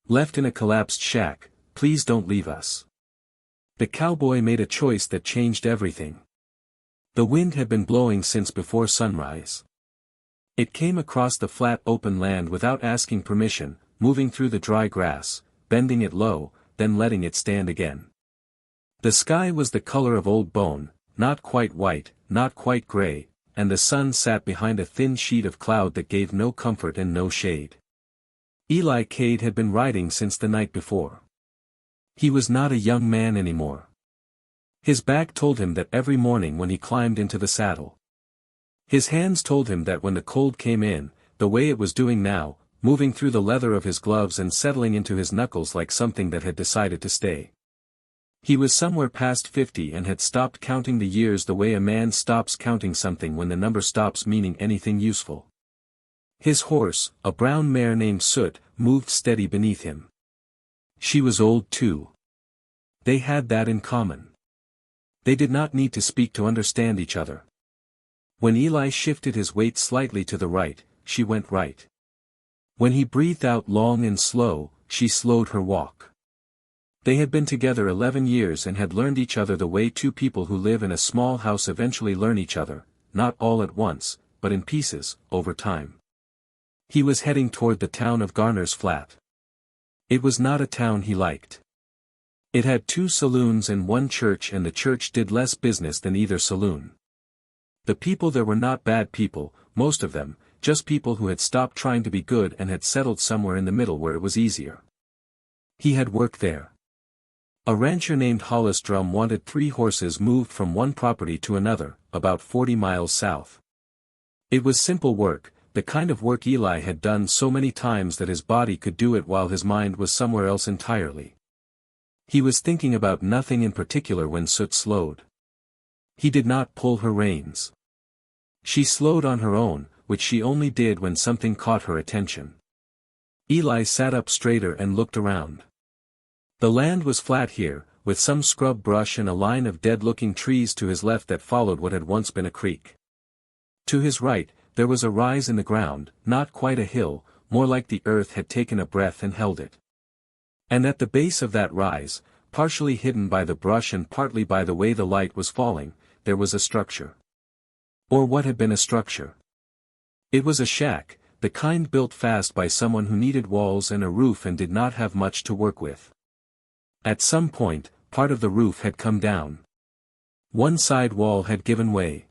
Left in a collapsed shack, please don't leave us. The cowboy made a choice that changed everything. The wind had been blowing since before sunrise. It came across the flat open land without asking permission, moving through the dry grass, bending it low, then letting it stand again. The sky was the color of old bone, not quite white, not quite gray, and the sun sat behind a thin sheet of cloud that gave no comfort and no shade. Eli Cade had been riding since the night before. He was not a young man anymore. His back told him that every morning when he climbed into the saddle. His hands told him that when the cold came in, the way it was doing now, moving through the leather of his gloves and settling into his knuckles like something that had decided to stay. He was somewhere past 50 and had stopped counting the years the way a man stops counting something when the number stops meaning anything useful. His horse, a brown mare named Soot, moved steady beneath him. She was old too. They had that in common. They did not need to speak to understand each other. When Eli shifted his weight slightly to the right, she went right. When he breathed out long and slow, she slowed her walk. They had been together 11 years and had learned each other the way two people who live in a small house eventually learn each other, not all at once, but in pieces, over time. He was heading toward the town of Garner's Flat. It was not a town he liked. It had 2 saloons and 1 church, and the church did less business than either saloon. The people there were not bad people, most of them, just people who had stopped trying to be good and had settled somewhere in the middle where it was easier. He had worked there. A rancher named Hollis Drum wanted 3 horses moved from one property to another, about 40 miles south. It was simple work, the kind of work Eli had done so many times that his body could do it while his mind was somewhere else entirely. He was thinking about nothing in particular when Soot slowed. He did not pull her reins. She slowed on her own, which she only did when something caught her attention. Eli sat up straighter and looked around. The land was flat here, with some scrub brush and a line of dead-looking trees to his left that followed what had once been a creek. To his right, there was a rise in the ground, not quite a hill, more like the earth had taken a breath and held it. And at the base of that rise, partially hidden by the brush and partly by the way the light was falling, there was a structure. Or what had been a structure. It was a shack, the kind built fast by someone who needed walls and a roof and did not have much to work with. At some point, part of the roof had come down. One side wall had given way.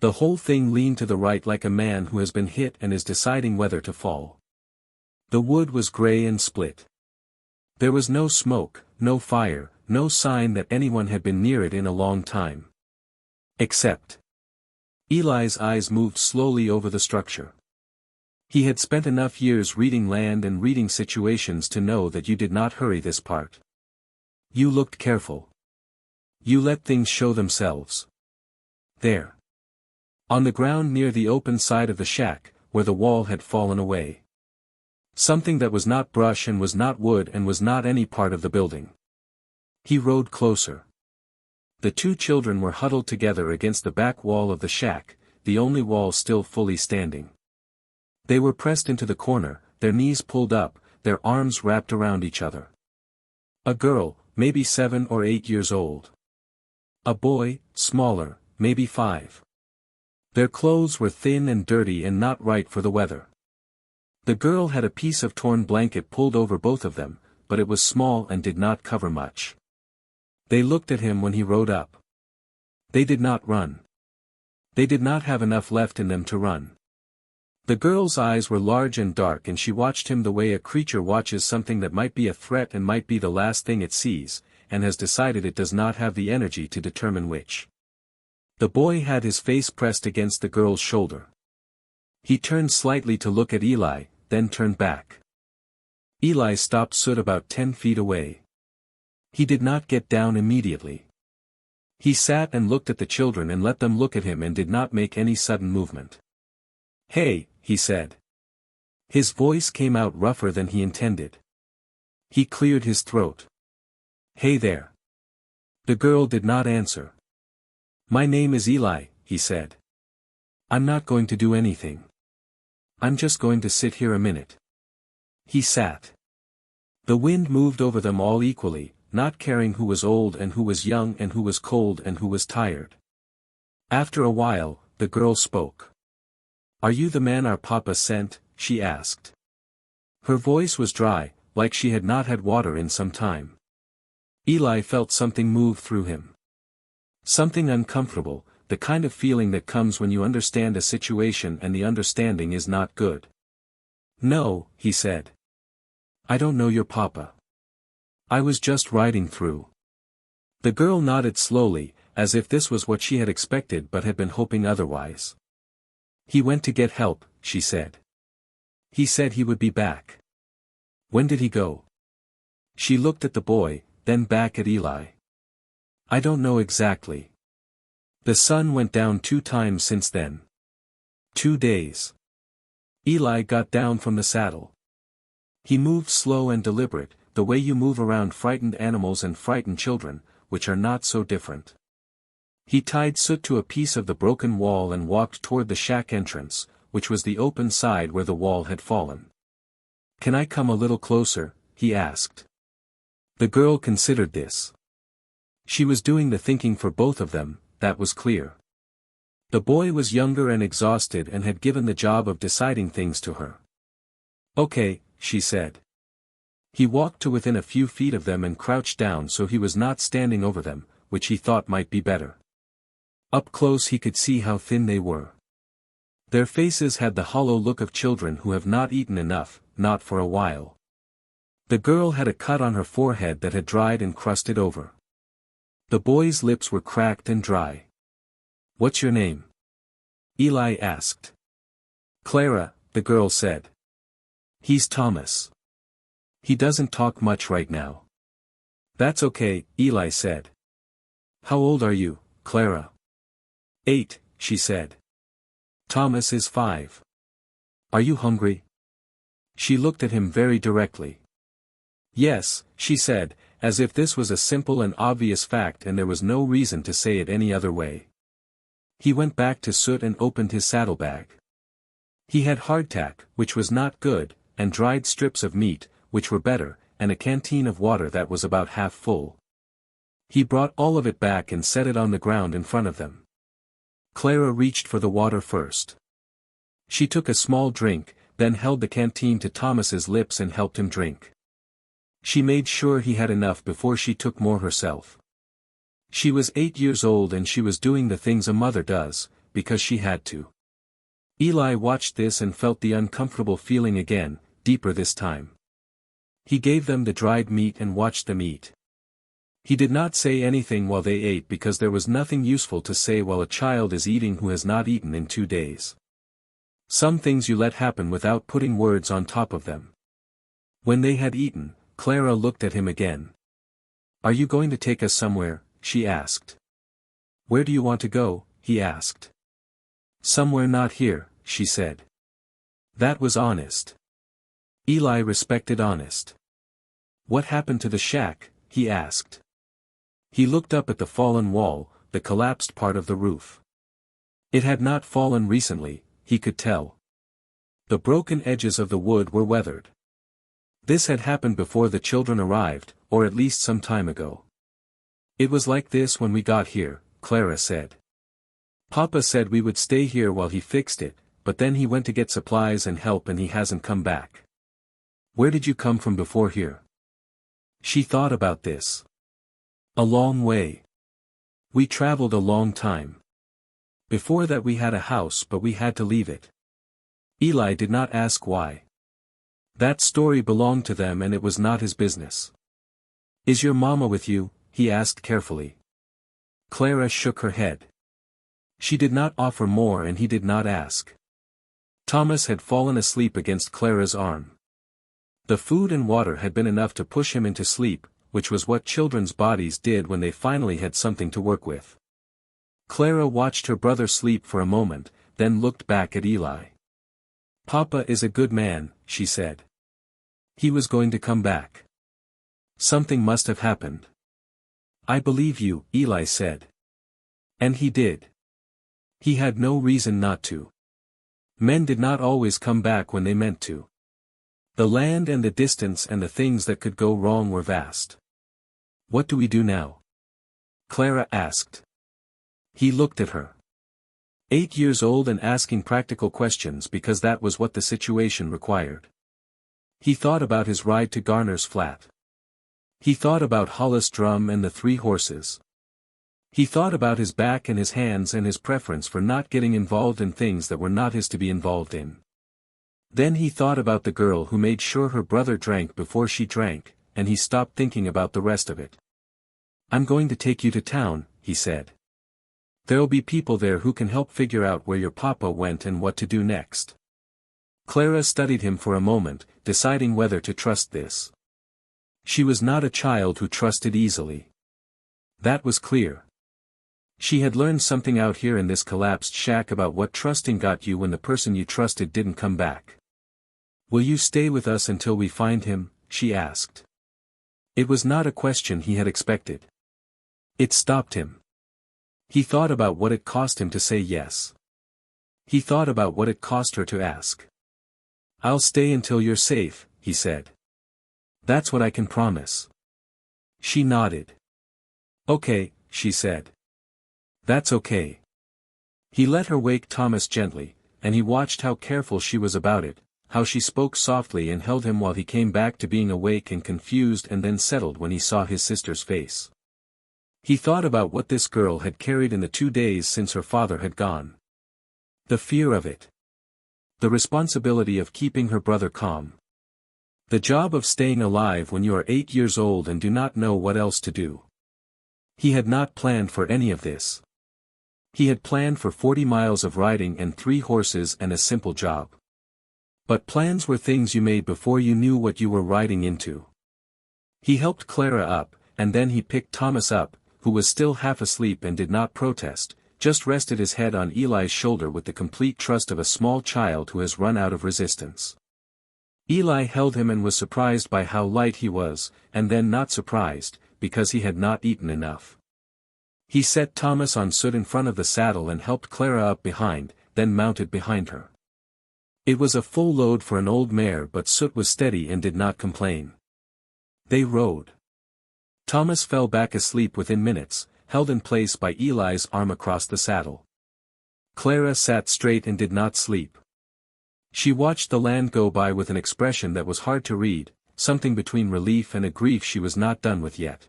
The whole thing leaned to the right like a man who has been hit and is deciding whether to fall. The wood was gray and split. There was no smoke, no fire, no sign that anyone had been near it in a long time. Except. Eli's eyes moved slowly over the structure. He had spent enough years reading land and reading situations to know that you did not hurry this part. You looked careful. You let things show themselves. There. On the ground near the open side of the shack, where the wall had fallen away. Something that was not brush and was not wood and was not any part of the building. He rode closer. The 2 children were huddled together against the back wall of the shack, the only wall still fully standing. They were pressed into the corner, their knees pulled up, their arms wrapped around each other. A girl, maybe 7 or 8 years old. A boy, smaller, maybe 5. Their clothes were thin and dirty and not right for the weather. The girl had a piece of torn blanket pulled over both of them, but it was small and did not cover much. They looked at him when he rode up. They did not run. They did not have enough left in them to run. The girl's eyes were large and dark and she watched him the way a creature watches something that might be a threat and might be the last thing it sees, and has decided it does not have the energy to determine which. The boy had his face pressed against the girl's shoulder. He turned slightly to look at Eli, then turned back. Eli stopped Soot about 10 feet away. He did not get down immediately. He sat and looked at the children and let them look at him and did not make any sudden movement. "Hey," he said. His voice came out rougher than he intended. He cleared his throat. "Hey there." The girl did not answer. "My name is Eli," he said. "I'm not going to do anything. I'm just going to sit here a minute." He sat. The wind moved over them all equally, not caring who was old and who was young and who was cold and who was tired. After a while, the girl spoke. "Are you the man our papa sent?" she asked. Her voice was dry, like she had not had water in some time. Eli felt something move through him. Something uncomfortable, the kind of feeling that comes when you understand a situation and the understanding is not good. "No," he said. "I don't know your papa. I was just riding through." The girl nodded slowly, as if this was what she had expected but had been hoping otherwise. "He went to get help," she said. "He said he would be back." "When did he go?" She looked at the boy, then back at Eli. "I don't know exactly. The sun went down 2 times since then. 2 days." Eli got down from the saddle. He moved slow and deliberate, the way you move around frightened animals and frightened children, which are not so different. He tied soot to a piece of the broken wall and walked toward the shack entrance, which was the open side where the wall had fallen. "Can I come a little closer?" he asked. The girl considered this. She was doing the thinking for both of them, that was clear. The boy was younger and exhausted and had given the job of deciding things to her. "Okay," she said. He walked to within a few feet of them and crouched down so he was not standing over them, which he thought might be better. Up close he could see how thin they were. Their faces had the hollow look of children who have not eaten enough, not for a while. The girl had a cut on her forehead that had dried and crusted over. The boy's lips were cracked and dry. "What's your name?" Eli asked. "Clara," the girl said. "He's Thomas. He doesn't talk much right now." "That's okay," Eli said. "How old are you, Clara?" 8, she said. "Thomas is 5. Are you hungry?" She looked at him very directly. "Yes," she said, as if this was a simple and obvious fact and there was no reason to say it any other way. He went back to Soot and opened his saddlebag. He had hardtack, which was not good, and dried strips of meat, which were better, and a canteen of water that was about half full. He brought all of it back and set it on the ground in front of them. Clara reached for the water first. She took a small drink, then held the canteen to Thomas's lips and helped him drink. She made sure he had enough before she took more herself. She was 8 years old and she was doing the things a mother does, because she had to. Eli watched this and felt the uncomfortable feeling again, deeper this time. He gave them the dried meat and watched them eat. He did not say anything while they ate because there was nothing useful to say while a child is eating who has not eaten in 2 days. Some things you let happen without putting words on top of them. When they had eaten, Clara looked at him again. "Are you going to take us somewhere?" she asked. "Where do you want to go?" he asked. "Somewhere not here," she said. That was honest. Eli respected honest. "What happened to the shack?" he asked. He looked up at the fallen wall, the collapsed part of the roof. It had not fallen recently, he could tell. The broken edges of the wood were weathered. This had happened before the children arrived, or at least some time ago. "It was like this when we got here," Clara said. "Papa said we would stay here while he fixed it, but then he went to get supplies and help and he hasn't come back." "Where did you come from before here?" She thought about this. "A long way. We traveled a long time. Before that we had a house but we had to leave it." Eli did not ask why. That story belonged to them and it was not his business. "Is your mama with you?" he asked carefully. Clara shook her head. She did not offer more and he did not ask. Thomas had fallen asleep against Clara's arm. The food and water had been enough to push him into sleep, which was what children's bodies did when they finally had something to work with. Clara watched her brother sleep for a moment, then looked back at Eli. "Papa is a good man," she said. "He was going to come back. Something must have happened." "I believe you," Eli said. And he did. He had no reason not to. Men did not always come back when they meant to. The land and the distance and the things that could go wrong were vast. What do we do now? Clara asked. He looked at her. 8 years old and asking practical questions because that was what the situation required. He thought about his ride to Garner's flat. He thought about Hollis Drum and the 3 horses. He thought about his back and his hands and his preference for not getting involved in things that were not his to be involved in. Then he thought about the girl who made sure her brother drank before she drank, and he stopped thinking about the rest of it. "I'm going to take you to town," he said. "There'll be people there who can help figure out where your papa went and what to do next." Clara studied him for a moment, deciding whether to trust this. She was not a child who trusted easily. That was clear. She had learned something out here in this collapsed shack about what trusting got you when the person you trusted didn't come back. "Will you stay with us until we find him?" she asked. It was not a question he had expected. It stopped him. He thought about what it cost him to say yes. He thought about what it cost her to ask. "I'll stay until you're safe," he said. "That's what I can promise." She nodded. "Okay," she said. "That's okay." He let her wake Thomas gently, and he watched how careful she was about it, how she spoke softly and held him while he came back to being awake and confused and then settled when he saw his sister's face. He thought about what this girl had carried in the 2 days since her father had gone. The fear of it. The responsibility of keeping her brother calm. The job of staying alive when you are 8 years old and do not know what else to do. He had not planned for any of this. He had planned for 40 miles of riding and 3 horses and a simple job. But plans were things you made before you knew what you were riding into. He helped Clara up, and then he picked Thomas up, who was still half asleep and did not protest, just rested his head on Eli's shoulder with the complete trust of a small child who has run out of resistance. Eli held him and was surprised by how light he was, and then not surprised, because he had not eaten enough. He set Thomas on Soot in front of the saddle and helped Clara up behind, then mounted behind her. It was a full load for an old mare, but Soot was steady and did not complain. They rode. Thomas fell back asleep within minutes, held in place by Eli's arm across the saddle. Clara sat straight and did not sleep. She watched the land go by with an expression that was hard to read, something between relief and a grief she was not done with yet.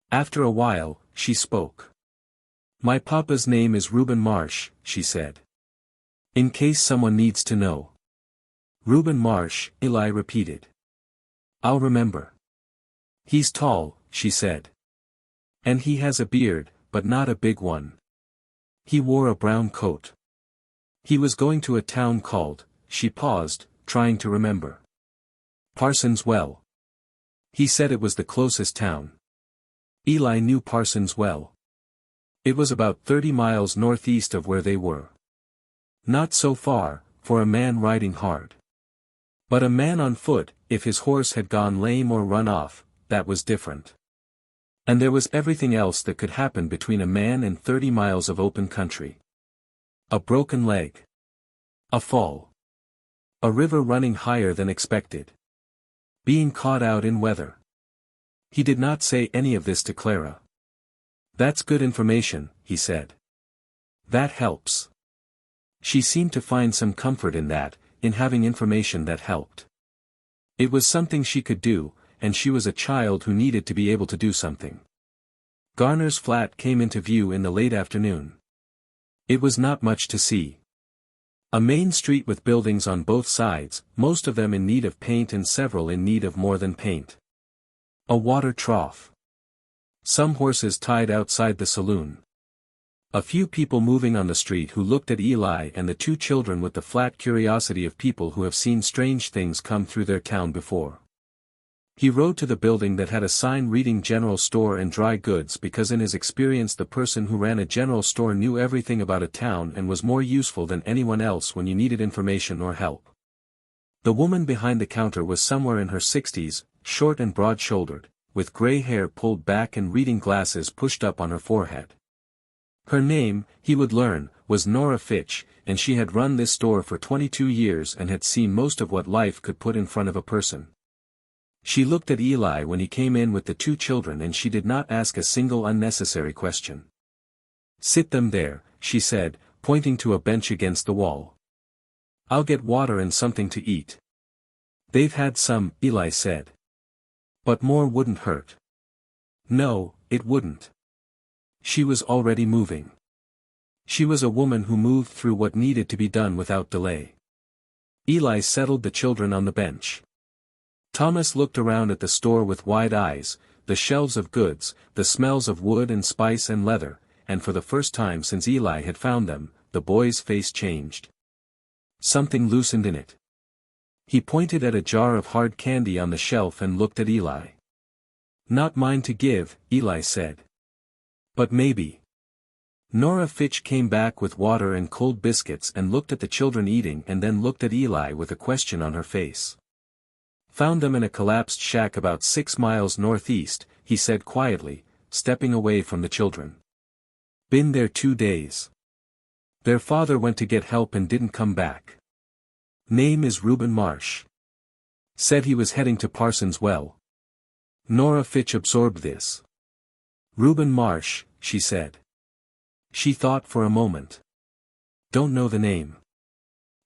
After a while, she spoke. "My papa's name is Reuben Marsh," she said. "In case someone needs to know." "Reuben Marsh," Eli repeated. "I'll remember." "He's tall," she said. "And he has a beard, but not a big one. He wore a brown coat. He was going to a town called," she paused, trying to remember. "Parsons Well. He said it was the closest town." Eli knew Parsons well. It was about 30 miles northeast of where they were. Not so far, for a man riding hard. But a man on foot, if his horse had gone lame or run off, that was different. And there was everything else that could happen between a man and 30 miles of open country. A broken leg. A fall. A river running higher than expected. Being caught out in weather. He did not say any of this to Clara. "That's good information," he said. "That helps." She seemed to find some comfort in that, in having information that helped. It was something she could do, and she was a child who needed to be able to do something. Garner's flat came into view in the late afternoon. It was not much to see. A main street with buildings on both sides, most of them in need of paint and several in need of more than paint. A water trough. Some horses tied outside the saloon. A few people moving on the street who looked at Eli and the 2 children with the flat curiosity of people who have seen strange things come through their town before. He rode to the building that had a sign reading General Store and Dry Goods because in his experience the person who ran a general store knew everything about a town and was more useful than anyone else when you needed information or help. The woman behind the counter was somewhere in her 60s, short and broad-shouldered, with gray hair pulled back and reading glasses pushed up on her forehead. Her name, he would learn, was Nora Fitch, and she had run this store for 22 years and had seen most of what life could put in front of a person. She looked at Eli when he came in with the two children and she did not ask a single unnecessary question. "Sit them there," she said, pointing to a bench against the wall. "I'll get water and something to eat." "They've had some," Eli said. "But more wouldn't hurt." No, it wouldn't. She was already moving. She was a woman who moved through what needed to be done without delay. Eli settled the children on the bench. Thomas looked around at the store with wide eyes, the shelves of goods, the smells of wood and spice and leather, and for the first time since Eli had found them, the boy's face changed. Something loosened in it. He pointed at a jar of hard candy on the shelf and looked at Eli. "Not mine to give," Eli said. "But maybe." Nora Fitch came back with water and cold biscuits and looked at the children eating and then looked at Eli with a question on her face. "Found them in a collapsed shack about 6 miles northeast," he said quietly, stepping away from the children. "Been there 2 days. Their father went to get help and didn't come back. Name is Reuben Marsh. Said he was heading to Parsons Well." Nora Fitch absorbed this. "Reuben Marsh," she said. She thought for a moment. "Don't know the name.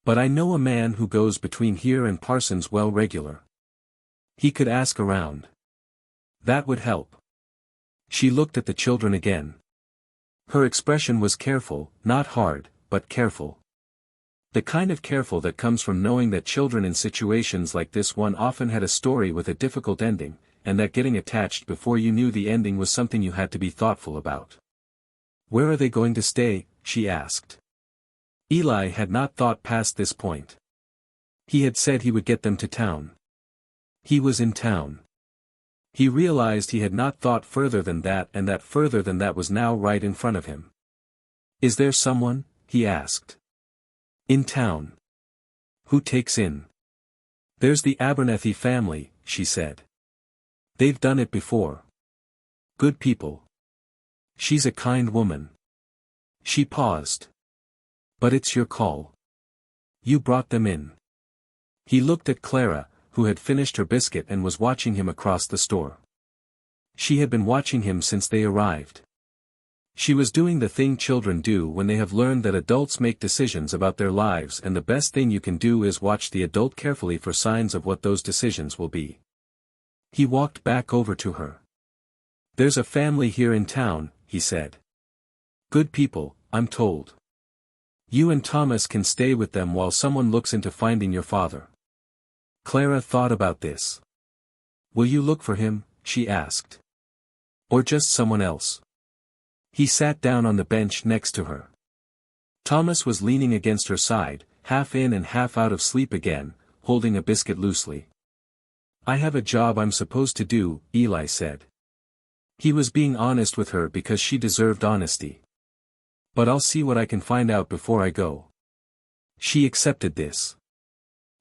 But I know a man who goes between here and Parsons Well regular. He could ask around. That would help." She looked at the children again. Her expression was careful, not hard, but careful. The kind of careful that comes from knowing that children in situations like this one often had a story with a difficult ending, and that getting attached before you knew the ending was something you had to be thoughtful about. "Where are they going to stay?" she asked. Eli had not thought past this point. He had said he would get them to town. He was in town. He realized he had not thought further than that, and that further than that was now right in front of him. "Is there someone?" he asked. "In town. Who takes in?" "There's the Abernethy family," she said. "They've done it before. Good people. She's a kind woman." She paused. "But it's your call. You brought them in." He looked at Clara, who had finished her biscuit and was watching him across the store. She had been watching him since they arrived. She was doing the thing children do when they have learned that adults make decisions about their lives, and the best thing you can do is watch the adult carefully for signs of what those decisions will be. He walked back over to her. "There's a family here in town," he said. "Good people, I'm told. You and Thomas can stay with them while someone looks into finding your father." Clara thought about this. "Will you look for him?" she asked. "Or just someone else?" He sat down on the bench next to her. Thomas was leaning against her side, half in and half out of sleep again, holding a biscuit loosely. "I have a job I'm supposed to do," Eli said. He was being honest with her because she deserved honesty. "But I'll see what I can find out before I go." She accepted this.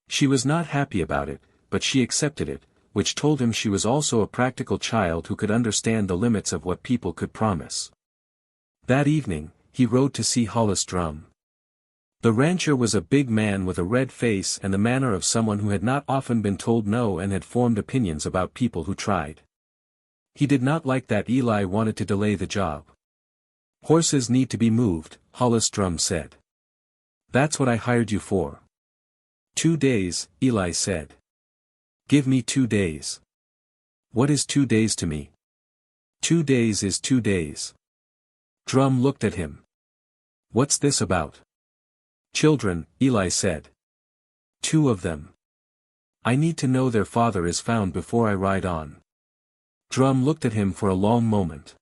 She was not happy about it, but she accepted it, which told him she was also a practical child who could understand the limits of what people could promise. That evening, he rode to see Hollis Drum. The rancher was a big man with a red face and the manner of someone who had not often been told no and had formed opinions about people who tried. He did not like that Eli wanted to delay the job. "Horses need to be moved," Hollis Drum said. "That's what I hired you for." 2 days, Eli said. "Give me 2 days. What is 2 days to me? 2 days is 2 days. Drum looked at him. "What's this about?" "Children," Eli said. 2 of them. I need to know their father is found before I ride on." Drum looked at him for a long moment.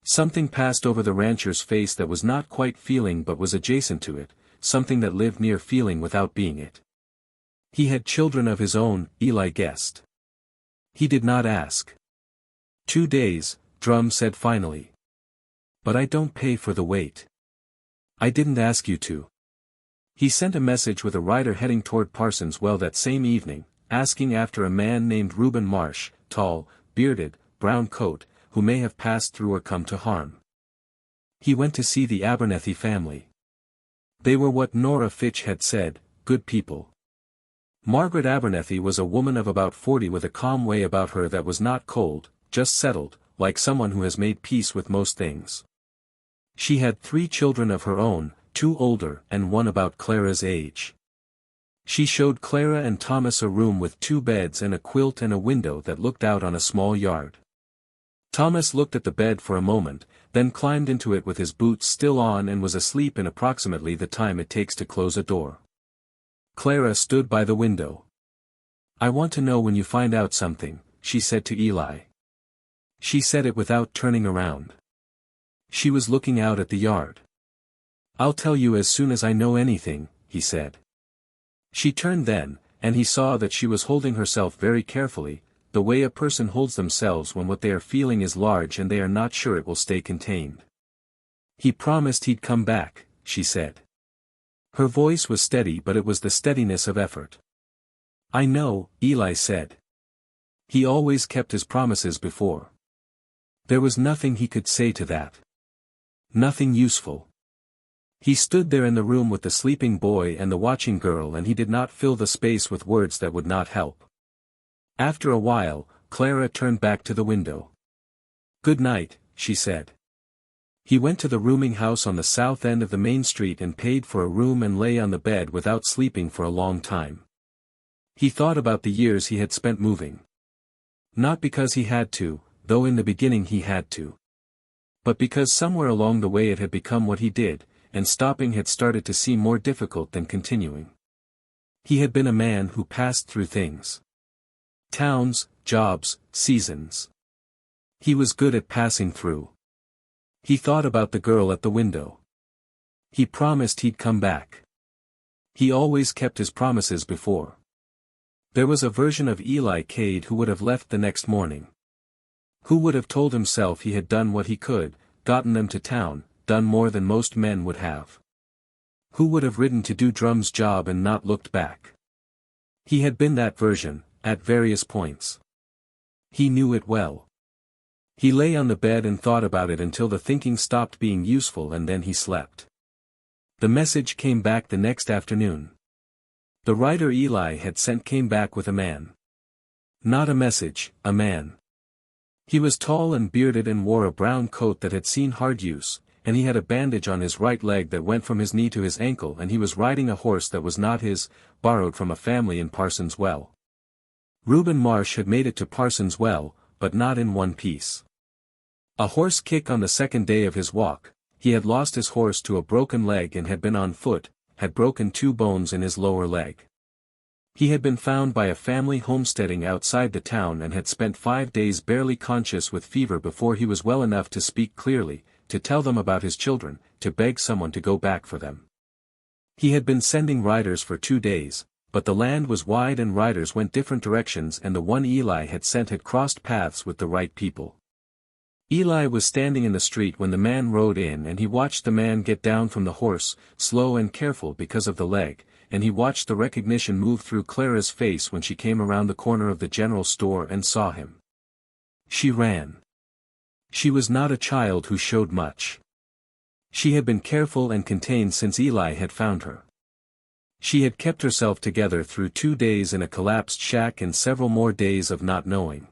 Something passed over the rancher's face that was not quite feeling but was adjacent to it, something that lived near feeling without being it. He had children of his own, Eli guessed. He did not ask. 2 days, Drum said finally. "But I don't pay for the wait. I didn't ask you to." He sent a message with a rider heading toward Parsons Well that same evening, asking after a man named Reuben Marsh, tall, bearded, brown coat, who may have passed through or come to harm. He went to see the Abernethy family. They were what Nora Fitch had said, good people. Margaret Abernethy was a woman of about 40 with a calm way about her that was not cold, just settled, like someone who has made peace with most things. She had 3 children of her own, 2 older and 1 about Clara's age. She showed Clara and Thomas a room with 2 beds and a quilt and a window that looked out on a small yard. Thomas looked at the bed for a moment, then climbed into it with his boots still on and was asleep in approximately the time it takes to close a door. Clara stood by the window. "I want to know when you find out something," she said to Eli. She said it without turning around. She was looking out at the yard. "I'll tell you as soon as I know anything," he said. She turned then, and he saw that she was holding herself very carefully, the way a person holds themselves when what they are feeling is large and they are not sure it will stay contained. "He promised he'd come back," she said. Her voice was steady, but it was the steadiness of effort. "I know," Eli said. "He always kept his promises before." There was nothing he could say to that. Nothing useful. He stood there in the room with the sleeping boy and the watching girl, and he did not fill the space with words that would not help. After a while, Clara turned back to the window. "Good night," she said. He went to the rooming house on the south end of the main street and paid for a room and lay on the bed without sleeping for a long time. He thought about the years he had spent moving. Not because he had to, though in the beginning he had to. But because somewhere along the way it had become what he did, and stopping had started to seem more difficult than continuing. He had been a man who passed through things. Towns, jobs, seasons. He was good at passing through. He thought about the girl at the window. He promised he'd come back. He always kept his promises before. There was a version of Eli Cade who would have left the next morning. Who would have told himself he had done what he could, gotten them to town, done more than most men would have. Who would have ridden to do Drum's job and not looked back. He had been that version, at various points. He knew it well. He lay on the bed and thought about it until the thinking stopped being useful, and then he slept. The message came back the next afternoon. The writer Eli had sent came back with a man. Not a message, a man. He was tall and bearded and wore a brown coat that had seen hard use, and he had a bandage on his right leg that went from his knee to his ankle, and he was riding a horse that was not his, borrowed from a family in Parsons Well. Reuben Marsh had made it to Parsons Well, but not in one piece. A horse kick on the second day of his walk. He had lost his horse to a broken leg and had been on foot, had broken 2 bones in his lower leg. He had been found by a family homesteading outside the town and had spent 5 days barely conscious with fever before he was well enough to speak clearly, to tell them about his children, to beg someone to go back for them. He had been sending riders for 2 days, but the land was wide and riders went different directions, and the one Eli had sent had crossed paths with the right people. Eli was standing in the street when the man rode in, and he watched the man get down from the horse, slow and careful because of the leg, and he watched the recognition move through Clara's face when she came around the corner of the general store and saw him. She ran. She was not a child who showed much. She had been careful and contained since Eli had found her. She had kept herself together through 2 days in a collapsed shack and several more days of not knowing.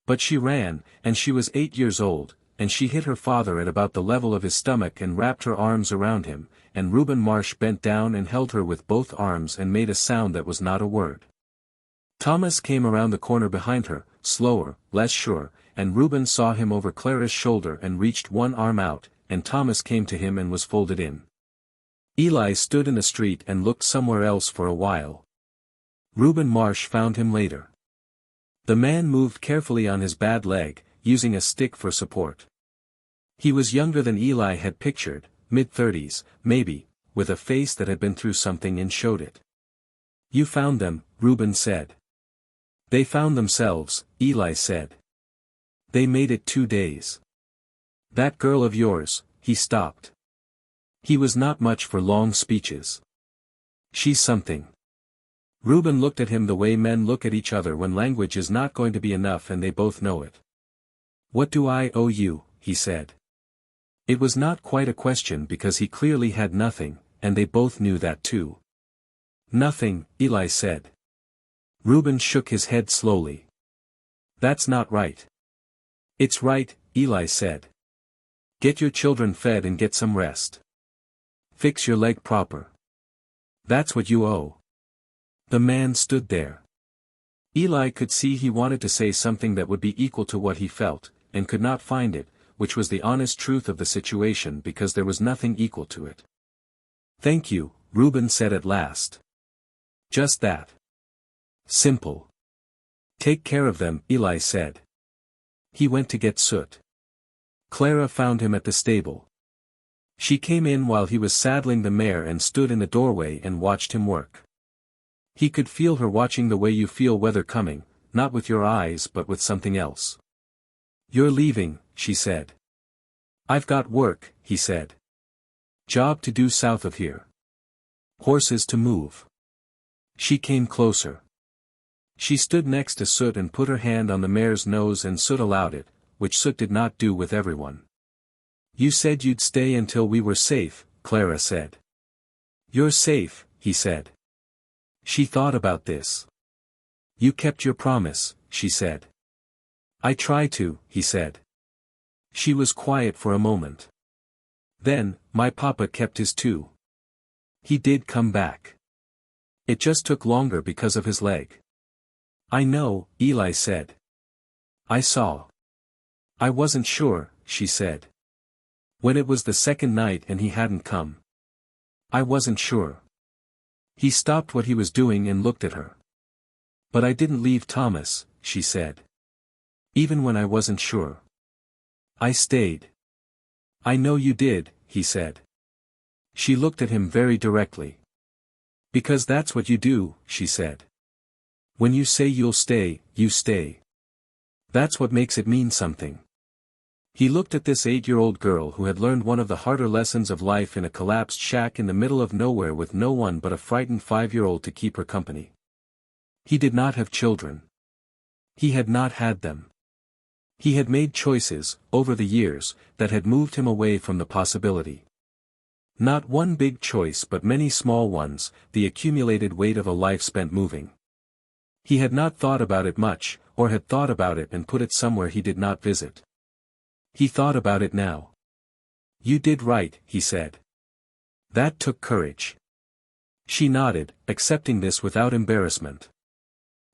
But she ran, and she was 8 years old, and she hit her father at about the level of his stomach and wrapped her arms around him, and Reuben Marsh bent down and held her with both arms and made a sound that was not a word. Thomas came around the corner behind her, slower, less sure, and Reuben saw him over Clara's shoulder and reached one arm out, and Thomas came to him and was folded in. Eli stood in the street and looked somewhere else for a while. Reuben Marsh found him later. The man moved carefully on his bad leg, using a stick for support. He was younger than Eli had pictured, mid-30s, maybe, with a face that had been through something and showed it. "You found them," Reuben said. "They found themselves," Eli said. "They made it 2 days. That girl of yours," he stopped. He was not much for long speeches. "She's something." Reuben looked at him the way men look at each other when language is not going to be enough and they both know it. "What do I owe you?" he said. It was not quite a question because he clearly had nothing, and they both knew that too. Nothing, Eli said. Reuben shook his head slowly. That's not right. It's right, Eli said. Get your children fed and get some rest. Fix your leg proper. That's what you owe. The man stood there. Eli could see he wanted to say something that would be equal to what he felt, and could not find it, which was the honest truth of the situation because there was nothing equal to it. Thank you, Reuben said at last. Just that. Simple. Take care of them, Eli said. He went to get Soot. Clara found him at the stable. She came in while he was saddling the mare and stood in the doorway and watched him work. He could feel her watching the way you feel weather coming, not with your eyes but with something else. You're leaving, she said. I've got work, he said. Job to do south of here. Horses to move. She came closer. She stood next to Soot and put her hand on the mare's nose and Soot allowed it, which Soot did not do with everyone. You said you'd stay until we were safe, Clara said. You're safe, he said. She thought about this. You kept your promise, she said. I try to, he said. She was quiet for a moment. Then, my papa kept his too. He did come back. It just took longer because of his leg. I know, Eli said. I saw. I wasn't sure, she said. When it was the second night and he hadn't come. I wasn't sure. He stopped what he was doing and looked at her. But I didn't leave Thomas, she said. Even when I wasn't sure. I stayed. I know you did, he said. She looked at him very directly. Because that's what you do, she said. When you say you'll stay, you stay. That's what makes it mean something. He looked at this 8-year-old girl who had learned one of the harder lessons of life in a collapsed shack in the middle of nowhere with no one but a frightened 5-year-old to keep her company. He did not have children. He had not had them. He had made choices, over the years, that had moved him away from the possibility. Not one big choice but many small ones, the accumulated weight of a life spent moving. He had not thought about it much, or had thought about it and put it somewhere he did not visit. He thought about it now. You did right, he said. That took courage. She nodded, accepting this without embarrassment.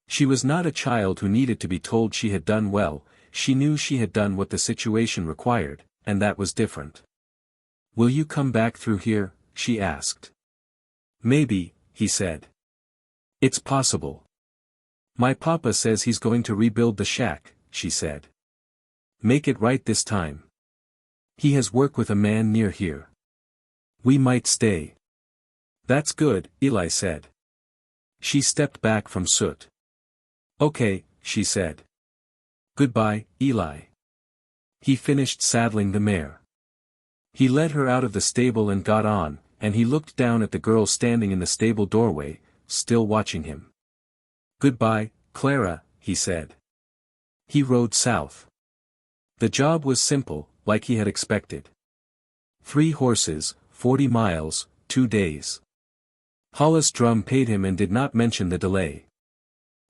She was not a child who needed to be told she had done well, she knew she had done what the situation required, and that was different. Will you come back through here? She asked. Maybe, he said. It's possible. My papa says he's going to rebuild the shack, she said. Make it right this time. He has work with a man near here. We might stay. That's good, Eli said. She stepped back from Soot. Okay, she said. Goodbye, Eli. He finished saddling the mare. He led her out of the stable and got on, and he looked down at the girl standing in the stable doorway, still watching him. Goodbye, Clara, he said. He rode south. The job was simple, like he had expected. 3 horses, 40 miles, 2 days. Hollis Drum paid him and did not mention the delay.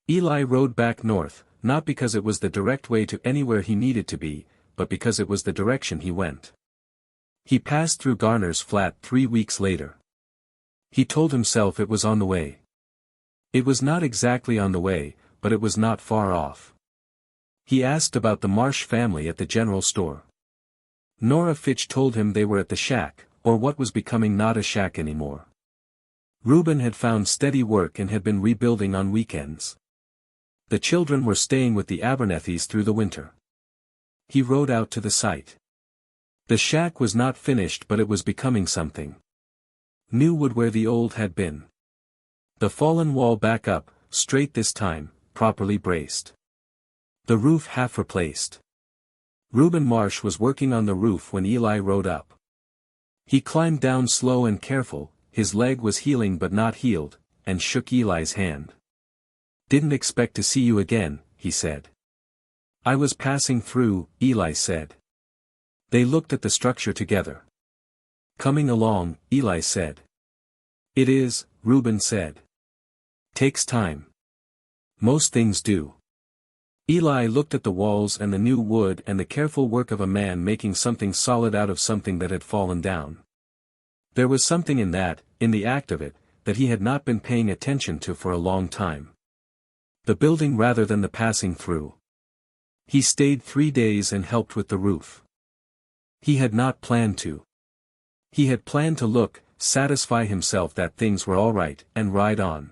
Eli rode back north, not because it was the direct way to anywhere he needed to be, but because it was the direction he went. He passed through Garner's Flat 3 weeks later. He told himself it was on the way. It was not exactly on the way, but it was not far off. He asked about the Marsh family at the general store. Nora Fitch told him they were at the shack, or what was becoming not a shack anymore. Reuben had found steady work and had been rebuilding on weekends. The children were staying with the Abernethys through the winter. He rode out to the site. The shack was not finished but it was becoming something. New wood where the old had been. The fallen wall back up, straight this time, properly braced. The roof half replaced. Reuben Marsh was working on the roof when Eli rode up. He climbed down slow and careful, his leg was healing but not healed, and shook Eli's hand. Didn't expect to see you again, he said. I was passing through, Eli said. They looked at the structure together. "Coming along," Eli said. "It is," Reuben said. "Takes time. Most things do." Eli looked at the walls and the new wood and the careful work of a man making something solid out of something that had fallen down. There was something in that, in the act of it, that he had not been paying attention to for a long time. The building rather than the passing through. He stayed 3 days and helped with the roof. He had not planned to. He had planned to look, satisfy himself that things were all right, and ride on.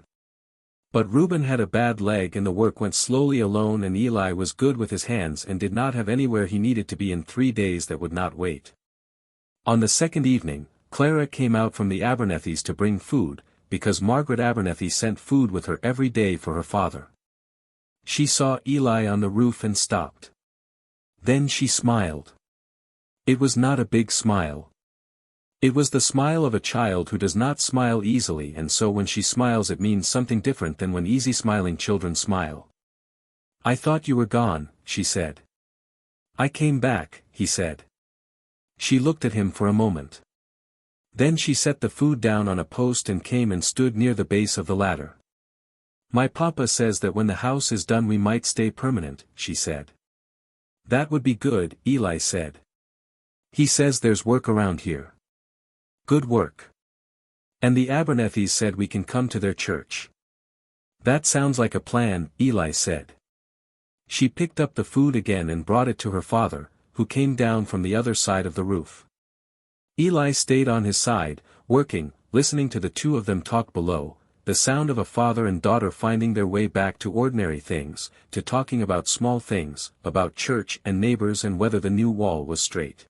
But Reuben had a bad leg and the work went slowly alone, and Eli was good with his hands and did not have anywhere he needed to be in 3 days that would not wait. On the second evening, Clara came out from the Abernethys to bring food, because Margaret Abernethy sent food with her every day for her father. She saw Eli on the roof and stopped. Then she smiled. It was not a big smile. It was the smile of a child who does not smile easily, and so when she smiles it means something different than when easy-smiling children smile. "I thought you were gone," she said. "I came back," he said. She looked at him for a moment. Then she set the food down on a post and came and stood near the base of the ladder. "My papa says that when the house is done we might stay permanent," she said. "That would be good," Eli said. "He says there's work around here. Good work. And the Abernethys said we can come to their church." "That sounds like a plan," Eli said. She picked up the food again and brought it to her father, who came down from the other side of the roof. Eli stayed on his side, working, listening to the two of them talk below, the sound of a father and daughter finding their way back to ordinary things, to talking about small things, about church and neighbors and whether the new wall was straight.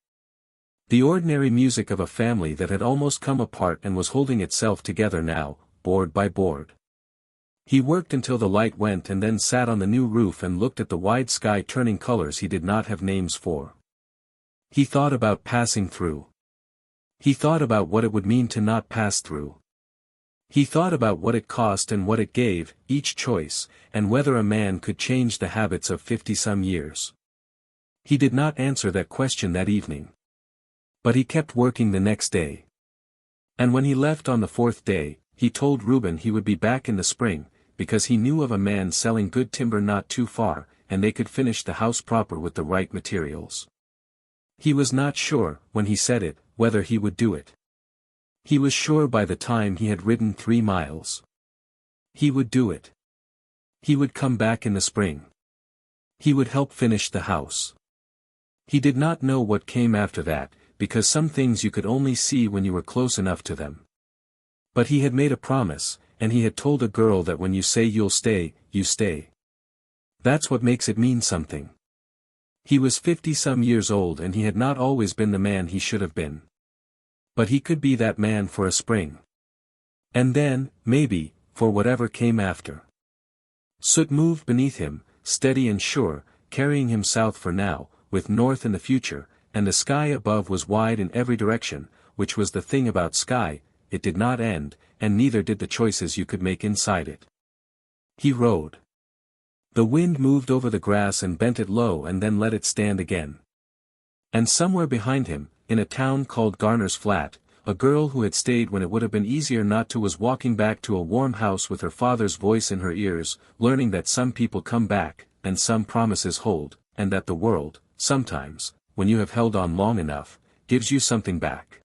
The ordinary music of a family that had almost come apart and was holding itself together now, board by board. He worked until the light went and then sat on the new roof and looked at the wide sky turning colors he did not have names for. He thought about passing through. He thought about what it would mean to not pass through. He thought about what it cost and what it gave, each choice, and whether a man could change the habits of 50-some years. He did not answer that question that evening. But he kept working the next day. And when he left on the 4th day, he told Reuben he would be back in the spring, because he knew of a man selling good timber not too far, and they could finish the house proper with the right materials. He was not sure, when he said it, whether he would do it. He was sure by the time he had ridden 3 miles. He would do it. He would come back in the spring. He would help finish the house. He did not know what came after that, because some things you could only see when you were close enough to them. But he had made a promise, and he had told a girl that when you say you'll stay, you stay. That's what makes it mean something. He was 50-some years old and he had not always been the man he should have been. But he could be that man for a spring. And then, maybe, for whatever came after. Soot moved beneath him, steady and sure, carrying him south for now, with north in the future, and the sky above was wide in every direction, which was the thing about sky, it did not end, and neither did the choices you could make inside it. He rode. The wind moved over the grass and bent it low and then let it stand again. And somewhere behind him, in a town called Garner's Flat, a girl who had stayed when it would have been easier not to was walking back to a warm house with her father's voice in her ears, learning that some people come back, and some promises hold, and that the world, sometimes, when you have held on long enough, gives you something back.